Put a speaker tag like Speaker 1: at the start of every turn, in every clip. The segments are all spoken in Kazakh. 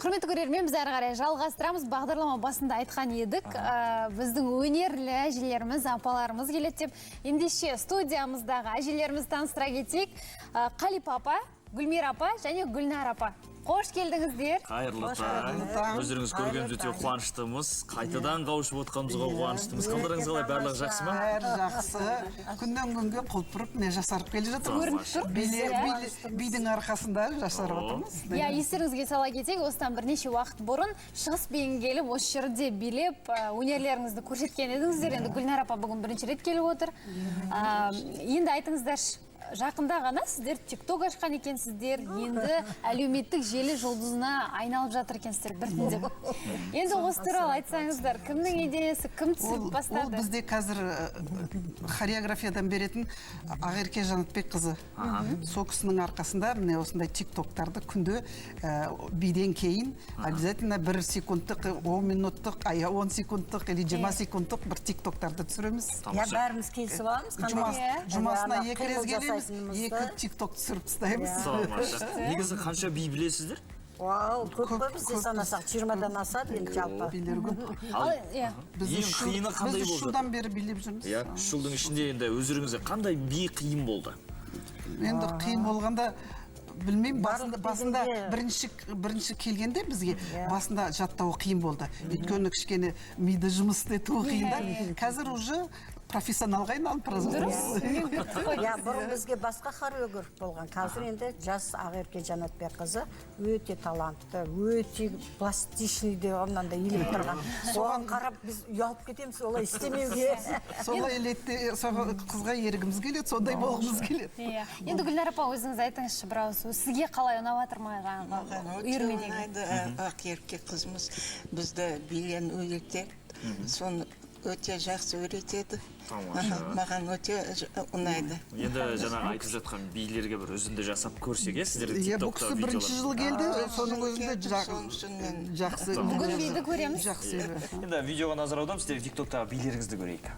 Speaker 1: Құрметті көрермен, біз әрі қарай жалғастырамыз. Бағдарлама басында айтқан едік, біздің өнерлі әжелеріміз, апаларымыз келеді деп. Ендеше студиямыздағы әжелерімізді таныстыра кетейік. Қалипа апа, Гүлмира апа және Гүлнар апа. Қош келдіңіздер.
Speaker 2: Қайырлы таң. Өздеріңіз көргеніміз өте қуаныштымыз. Қайтадан қауышып отқанымызға қуаныштымыз. Қалдарыңыз қалай, барлығы жақсы ма?
Speaker 3: Бәрі жақсы. Күннен күнге құлпырып, не жасарып келе жатырмыз. Бидің арқасында жасарып отырмыз.
Speaker 1: Я, естеріңізге сала кетейік, осыдан бірнеше уақыт бұрын шығыс биін келіп, осы жерде билеп, өнерлеріңізді көрсеткен едіңіздер. Енді Гүлнар апа бүгін бірінші рет келіп отыр. Енді айтыңыздаршы. Жақында ғана сіздер TikTok ашқан екенсіздер, енді әлеуметтік желі жұлдызына айналып жатыр екенсіздер біртіндеп. Енді осы туралы айтсаңыздар, кімнің идеясы, кім түсіп бастады?
Speaker 3: Ол бізде қазір хореографиядан беретін Ақерке Жанатбек қызы. Сол кісінің арқасында міне осындай TikToktарды күнде биден кейін обязательно 1 секундтық, 10 минуттық, 10 секундтық или 20 секундтық бір TikToктарды түсіреміз.
Speaker 4: Я бәріміз келісіп аламыз.
Speaker 3: Жұмасына 2 рет келеміз. 2 TikTok түсіріп тастаймыз.
Speaker 2: Негізі қанша би білесіздер?
Speaker 4: Вау, көп қой бізде санасақ, 20-дан асады енді жалпы.
Speaker 3: Билер көп.
Speaker 2: Ең қиыны қандай
Speaker 3: Біз 3
Speaker 2: болды?
Speaker 3: жылдан бері билеп жүрміз.
Speaker 2: 3 жылдың ішінде енді өздеріңізге қандай би қиын болды?
Speaker 3: Енді қиын болғанда білмеймін, басында бірінші келгенде бізге басында жаттауы қиын болды. Өйткені кішкене миды жұмыс істетуі қиын да. Қазір уже профессионалға айналып бара жатырмыз.
Speaker 4: Я, бұрын бізге басқа хореограф болған. Қазір енді жас Ақерке Жанатбек қызы өте талантты, өте пластичный де оннан да елеп тұрған. Соған қарап біз ұялып кетеміз, олай істемеуге.
Speaker 3: Солай елетте қызға ерігіміз келеді, сондай болғымыз келеді.
Speaker 1: Енді Гүлнар апа, өзіңіз айтыңызшы бір ауыз, сізге қалай ұнап жатыр ма жаңағы үйірмедегі?
Speaker 5: Ақерке қызымыз бізді билен үйретеді, соны өте жақсы үйретеді. Маған өте ұнайды.
Speaker 2: Енді жаңағы айтып жатқан билерге бір үзінді жасап көрсек, сіздерді
Speaker 3: Бұл
Speaker 2: TikTokта
Speaker 3: кісі бірінші жыл келді, соның өзінде жақсы.
Speaker 1: Бүгін биді көреміз.
Speaker 3: Жақсы.
Speaker 2: Енді видеоға назар аударып, сіздер TikToктағы билеріңізді көрейік.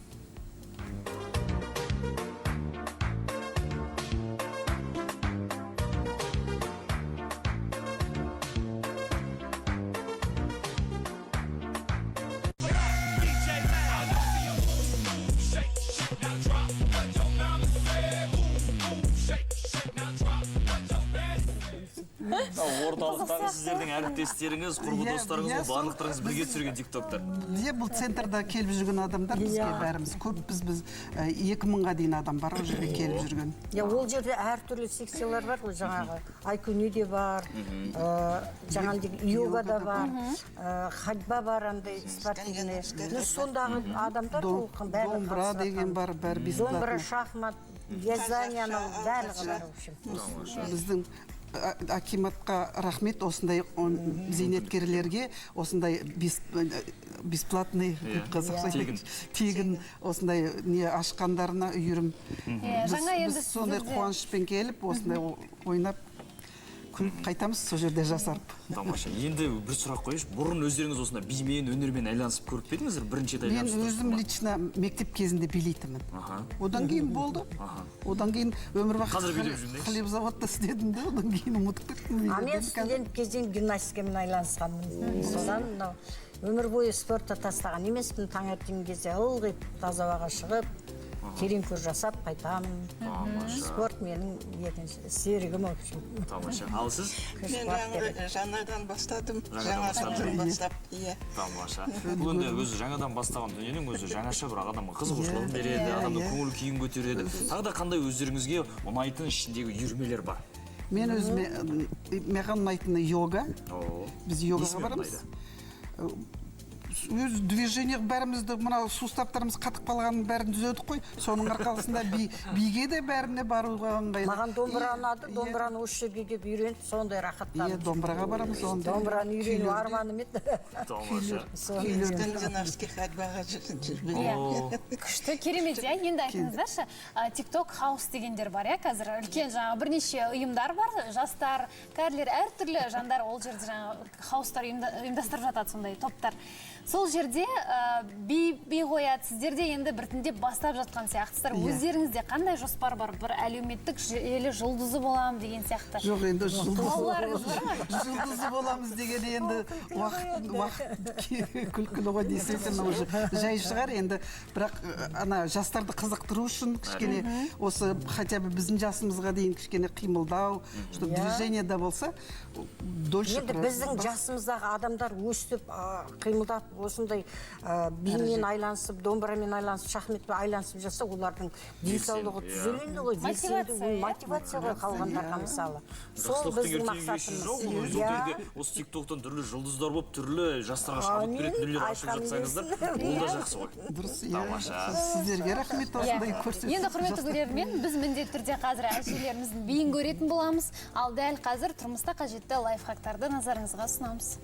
Speaker 2: Орталықтағы сіздердің әріптестеріңіз, құрбы достарыңыз, барлықтарыңыз бірге түсірген TikToктар.
Speaker 3: Бұл центрда келіп жүрген адамдар бізге бәріміз көп, біз 2000-ға дейін адам бар, ол жерде келіп жүрген.
Speaker 4: Ол жерде әртүрлі секциялар бар, жаңағы айкүні де бар, жаңағы йога да бар, ходьба бар, андай спортивный. Сондағы адамдар
Speaker 3: домбыра деген бар, бәрі бесплатно.
Speaker 4: Домбыра, шахмат, вязанияның барлығы бар, в общем.
Speaker 3: Біздің акиматқа рахмет, осындай зейнеткерлерге осындай бесплатный тегін осындай не ашқандарына үйірім. Біз сондай қуанышпен келіп, осындай ойнап күліп қайтамыз, сол жерде жасарып.
Speaker 2: Тамаша. Енді бір сұрақ қойыш, бұрын өздеріңіз осында бимен, өнермен айланысып көріп педіңіздер? Бірінші рет
Speaker 3: мен өзім лично мектеп кезінде билейтінмін. Одан кейін болды. Одан кейін өмір бақыт хлеб заводта істедім де, одан кейін ұмытып кеттім.
Speaker 4: Мен студент кезден гимнастикамен айланысқанмын. Содан өмір бойы спортта тастаған емеспін, таңертең кезде ылғи таза ауаға шығып, терең көр жасап қайтамын. Спорт менің екінші серігім өпшім.
Speaker 2: Тамаша. Ал сіз?
Speaker 5: Мен жаңадан бастадым. Жаңадан бастап, иә.
Speaker 2: Тамаша. Бұл енді өзі жаңадан бастаған дүниенің өзі жаңаша бір адамға қызығушылығын береді, адамды көңіл күйін көтереді. Тағы да қандай өздеріңізге ұнайтын ішіндегі үйірмелер бар?
Speaker 3: Мен өзіме, маған ұнайтыны йога. Біз йогаға барамыз. Өз движение бәрімізді, мынау суставтарымыз қатып қалғанын бәрін түзедік қой. Соның арқасында биге де бәріне баруға ыңғайлы.
Speaker 4: Маған домбыра ұнады, домбыраны осы жерге келіп үйреніп, сондай рахаттанып.
Speaker 3: Иә, домбыраға барамыз.
Speaker 4: Домбыраны үйрену арманым еді.
Speaker 2: Тамаша.
Speaker 5: Скандинавский ходьбаға жүрген.
Speaker 1: Күшті, керемет. Енді айтыңыздаршы, TikTok хаус дегендер бар, қазір үлкен жаңа бірнеше ұйымдар бар, жастар, кәрілер, әртүрлі жандар ол жерде жаңа хаустар ұйымдастырып жатады, сондай топтар. сол жерде би қояды, сіздерде енді біртіндеп бастап жатқан сияқтысыздар. Өздеріңізде қандай жоспар бар? Бір әлеуметтік желі жұлдызы боламын деген сияқты.
Speaker 3: Жоқ, енді
Speaker 1: Балаларыңыз бар ма?
Speaker 3: жұлдызы боламыз деген енді уақыт күлкілі ғой дейсің, уже жай шығар енді. Бірақ ана жастарды қызықтыру үшін кішкене осы хотя бы біздің жасымызға дейін кішкене қимылдау, чтобы движение да болса, дольше.
Speaker 4: Енді біздің жасымыздағы адамдар өстіп қимылдап осындай бимен айланысып, домбырамен айланысып, шахметпен айланысып жатса, олардың денсаулығы түзеледі ғой, белсенді мотивация ғой қалғандарға мысалы. Сол біздің мақсатымыз.
Speaker 2: Осы тиктоктан түрлі жұлдыздар болып, түрлі жастарға шабыт беретін дүниелер ашып жатсаңыздар, ол да жақсы ғой.
Speaker 3: Дұрыс, сіздерге рахмет осындай көрсетіп.
Speaker 1: Енді құрметті көрермен, біз міндетті түрде қазір әжелеріміздің биін көретін боламыз, ал дәл қазір тұрмыста қажетті лайфхактарды назарыңызға ұсынамыз.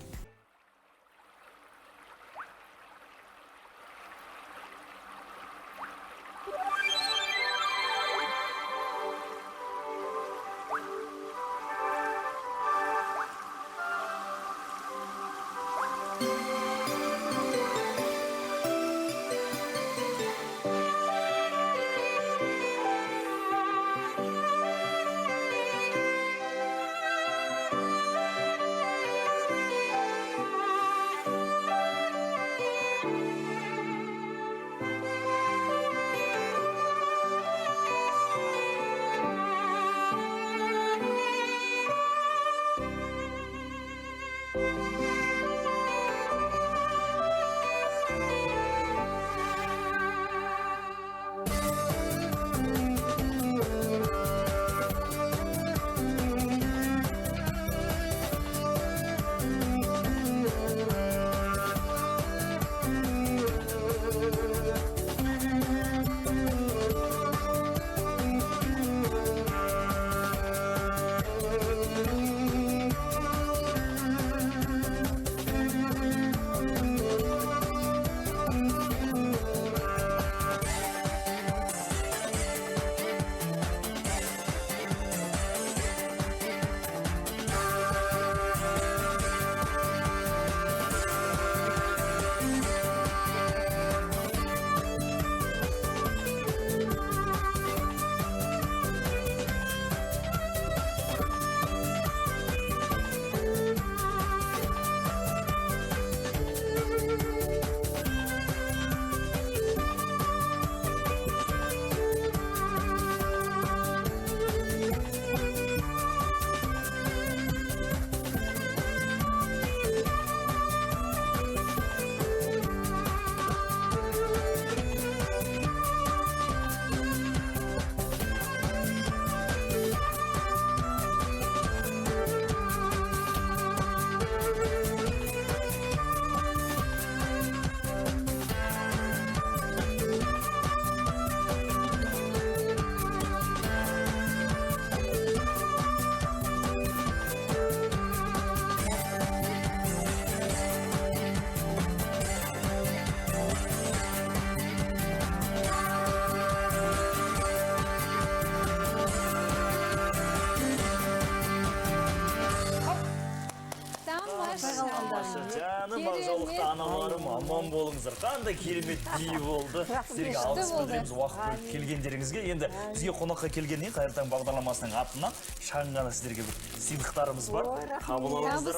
Speaker 2: Жаным ағзалықты аналарым, аман болыңыздар. Қандай керемет би болды. Сіздерге алғыс білдіреміз уақыт бөліп келгендеріңізге. Енді бізге қонаққа келгеннен Қайыртаң бағдарламасының атынан шағын ғана сіздерге бір сыйлықтарымыз бар. Қабыл алыңыздар.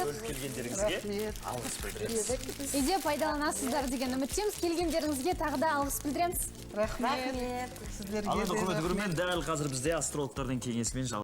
Speaker 2: Бөліп келгендеріңізге алғыс білдіреміз.
Speaker 1: Үйде пайдаланасыздар деген үміттеміз. Келгендеріңізге тағы да алғыс білдіреміз.
Speaker 3: Рахмет. Сіздерге
Speaker 2: Ал енді құрметті көрермен, дәл қазір бізде астрологтардың кеңесімен